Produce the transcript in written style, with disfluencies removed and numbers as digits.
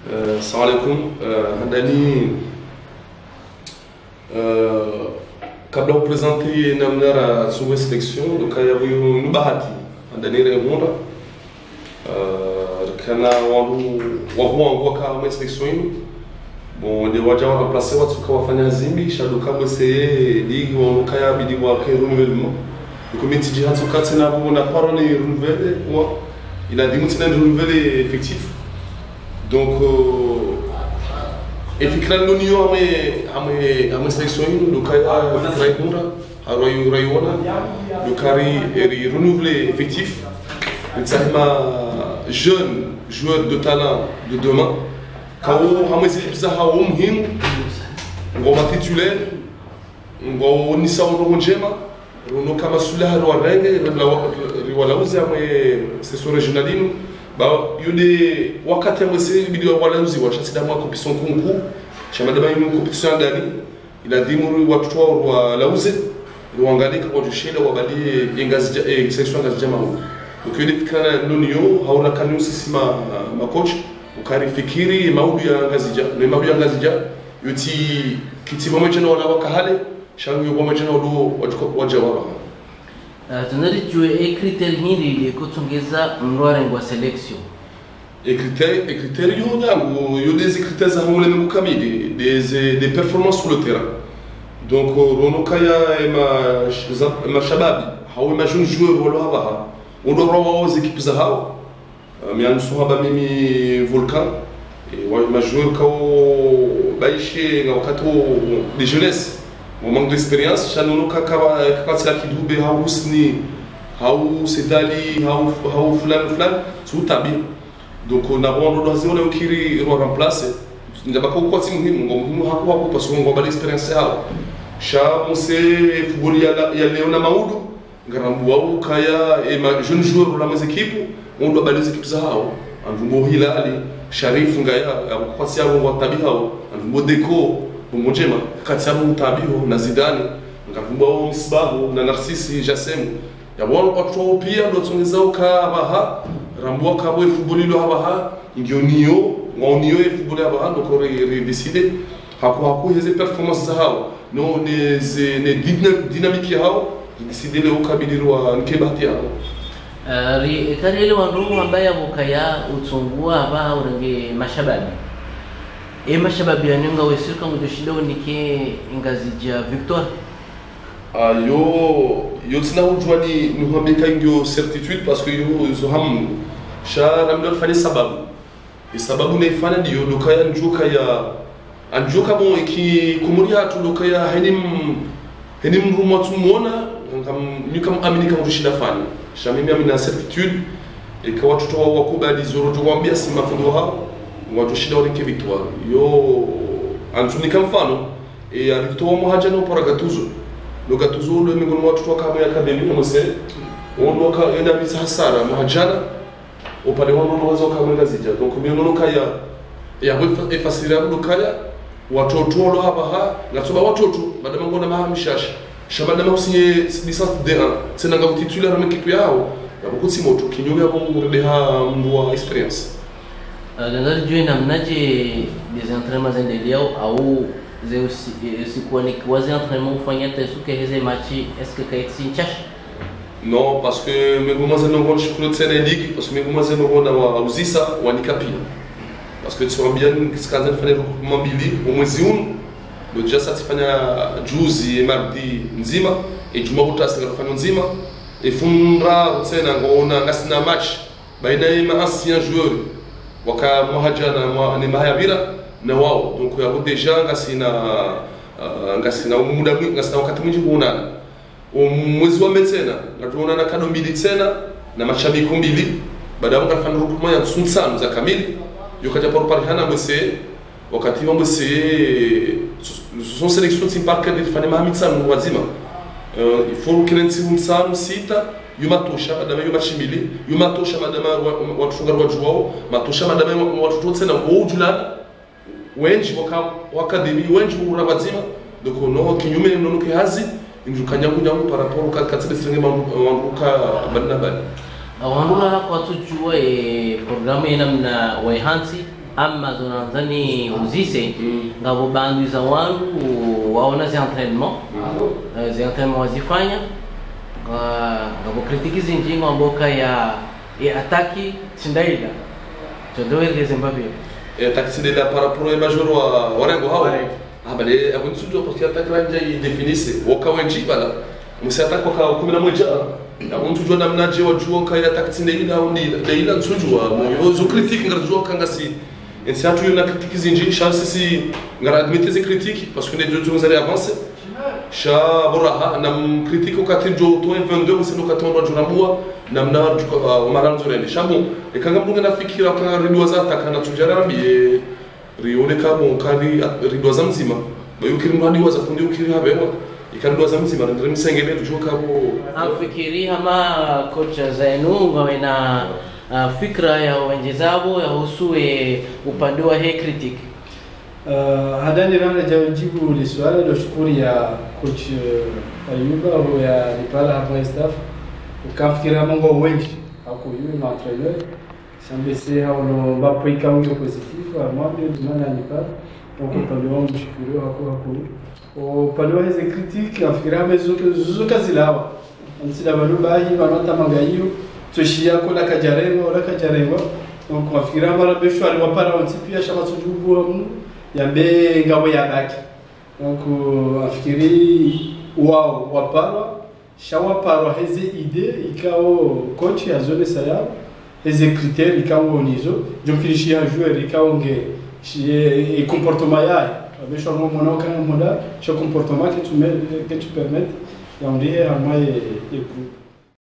Assalamu alaikum. Handani kabla kupresenti namna ya sua selection dokaya huyu Bahati handani remunda kana wangu kama selection yenu bon de waja wa remplacer watu kwa wafanya zimbi shaduka bose ligi wangu kaya bidi wa ke renouvellement le comité de hands au na bona parole renouvelée moi il a dit que c'est un renouvelé effectif donc effectivement l'union ame sélection do kaya raimura haroyu rayona do kari est renouvelé effectif c'est jeune joueur de talent de demain quand ame équipe za hawumhim ngoma titulaire ngoma nisa ndo njema no kama sulaha ro renge wala uzi ame c'est régionalino ba yude wakati amwese bidio wala uzi wa chasida mwa competition concours chamada ba une competition ndani ila dimuru watu wa lauze ruangalika kwa jushela wabali ingazi section ngazi jamaa donc yude kana nunio haura kanyo sisi ma coach ukari fikiri maudu ya ngazi ja na maudu ya ngazi ja yuti kitibo mmoja wala wakahale shangu yo mmoja ndo wajawaba tunarichwe critère hindi kutongeza mrware ngwa selection critère yo des critères za mule mukamidi des performances sur le terrain donc rono kaya ma shababi hawo ma jeune joueur wala haba on doit avoir aux équipes za hawo mais en soi mimi volcan et ma joueur kao baishi wakati de jeunesse au manque d'expérience chanono kakaba kakatila kidube hausni hau sedali hau flan sous tabi donc on a on doit zéro le kiri remplacer ndaba ko kwa timu muhimu hakuwa parce qu'on va l'expérience yao cha on sait football ya Leona Maudu ngarambu wao kaya et ma jeune joueur dans les équipes on doit baliser équipes zao anvumbo Hilali Sharif ngaya kwa sia ngo tabi hao anvumbo Deco Mojema kati ya Mutabiho na Zidane ngavumba Misbahu na Narcisse Jassem ya bwana watu pia ndo tungezao kabaha rambua kabwe football habaha ngionio ngonio football habaha ndo kore décider hapo hizo performance zao no ne dynamique yao décider le ukabilirwa nkebati yao karele wandu ambaye abukaya utungua haba urenge mashababi mashababi yanenga wesirka mudoshido nike ingazija Victoire yo tsina ujwani nuhambeka ngyo certitude parce que yo zoham shara mdo fani sababu sababu ne fana ndio lokaya njuka ya anjuka bon iki kumuria tu lokaya henim rumo tumona ngam nyukam amini kama tushida fani shamimi amina certitude et kwa watu wakubali zoro tukwambia si mafundo hao watu shida wale Victoire yo antunika mfano alitoa mmoja no para Gatuzo lo Gatuzo lo miongoni watu kama ya akademi na mse ondoka enda bisa hasara mmoja opale wano wazo kama ngazija donc miongoni kaya ya efasira ndo kaya watoto lo hapa ngatoba watoto badama ngona mahamshashi shabada mahusinye licence D1 tena ngabo titulaire mu equipe yao yabukutsi moto kinyume yabo ngurdeha mwa experience Dans le namnaje des entraînements endeliao au ze aussi quoi ni quasi entraînement ufanya tesu que hizo matchi est-ce que kaitsi chash non parce que mes commencé non gon chuklo tsene ligue parce que mes commencé non gon wa uzisa wa nikapi parce que tu vois bien que quand on fait le mobili au mwezi le déjà satifanya juzi mardi nzima et juma butasa ngafanya nzima et fundra tsena ngona ngasina match baina ya ancien joueur waka muhajana ni mahayabira na wao donc yabo deja ngasina muda mwingi ngasina wakati mwingi kuonana mwezi wa metena na tuonana kado mbili tena na mashabiki mbili baada ya kufanya rukuma ya tsunsan za kamili yokaja por parhana mwese wakati wa mwese son sélection tim parker de fanya mahamitsan wazima il faut kirenzi msanu sita yumatosha madama yumashimili yumatosha madama watufunga wajwao matosha madama watu tena wojulana wenji wakademi wenji urabazima donc no kinyume nono kihazi indukanya kunyangu par rapport au katse senge wanguka badna bali awandula kwa tujua programu ina mna waihansi ama zonanzani uzise ngabo bandu za wanu waona zi entraînement wazifanya ngabo kritiki zinjingo amboka ya ataki sindaila todoe Zimbabwe ataki sindaila par rapport au major wa rengo hao bale abunsujo parce que ataki ranja définisse wakawenji bala musataka kwa 11 abunsujo namnaje wajua kaya ataki sindaila ndila nsujwa zo critique ngarjwa kangasi et tu na critique zinji chance si ngara admettre ces critiques parce que les deux jours allez avancer sha boraha nam critique au 4 jours to 22 c'est no 4 jours jurambua namna umaranzo rende shabu ekanga mbunga nafikira kwa ridwaza takana tujarambi rione kabo kadi ridwaza mzima bayukiri mwadi waza kundi ukiri habewa ikaridwaza mzima ndire misengele tujua kabo afikiri ama kocha zenu wena fikra ya wenjezabo yahusue upande wa he critique hadani rana jawajibu li swali lo shukuri ya coach Ayuba au ya Nipala hapa staff ukafikira mambo wengi hapo yule na entraîneur sambese hao mbapo ikawa positif amwambie dumana Nipala donc pale wangu shukuru hapo upande wa hizo critique afikira mezuka zilawa nsida baluba hii banata mangayo tushia kola kajarengo donc wafikira mara besho aliwapara ontipia shaba tujubu yambe ngabo ya baki donc afikiri wao wapara shawapara hizi ide ikao coach ya zone saya hizi critères ikao nizo donc ilishia joueur ikao nge e comportement ya besho mo monoka moda ce comportement que tu permets ya ndiye amaye